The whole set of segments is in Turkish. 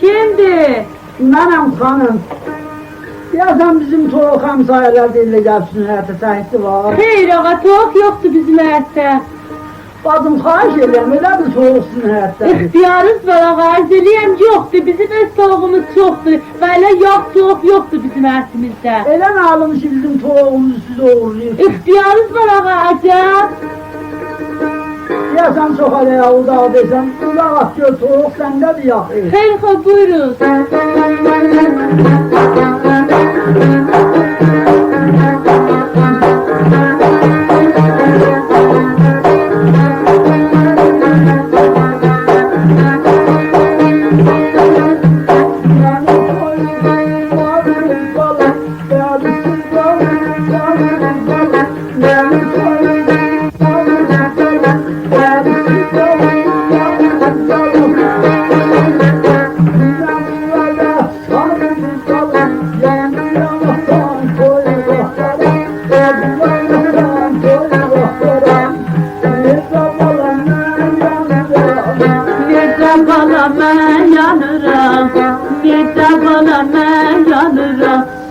Kimdi? Benim hanım. Yazan bizim soğuk hamsayeler değil gelsin hayata sahipti var. Hayır ağa, soğuk yoktu bizim həyətdə. Bacım xahiş edirəm, elə bir soğuksun hayatta. İxtiyarınız var ağa, ərzəliyəm yoxdur, bizim öz soğuğumuz çoxdur. Belə yox, soğuk yoxdur bizim həyətimizdə. Elə nə alınmış ki bizim soğuğumuzu siz uğurlayın. İxtiyarınız var ağa, əcəb. Yasan çox alaya uzağa desəm, uzaq at gör soğuk səndədir yaxı. Xeyr, xo, buyurun.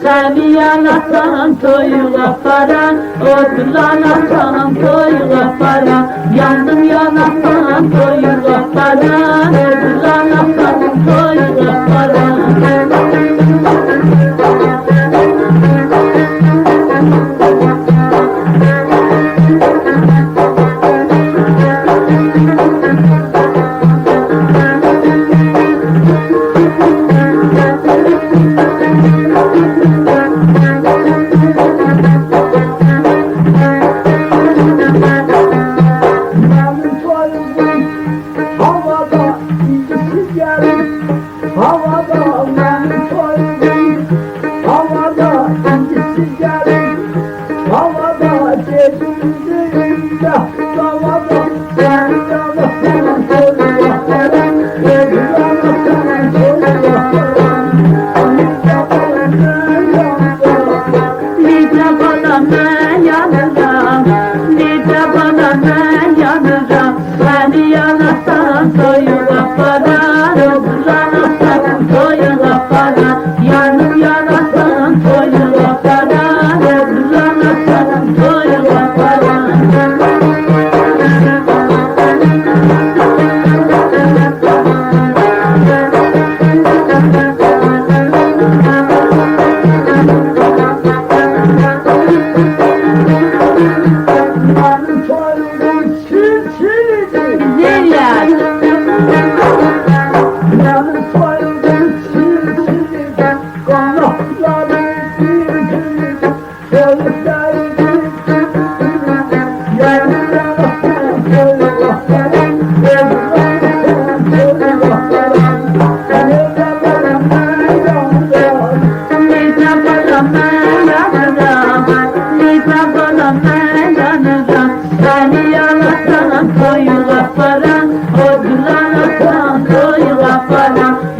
Seni yanarsan toyuna para, odlanarsan toyuna para. Yandım yanarsan toyuna para, odlanarsan toyuna para.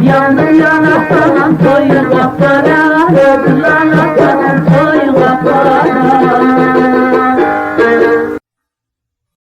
Yandım yanarsan toyuna para.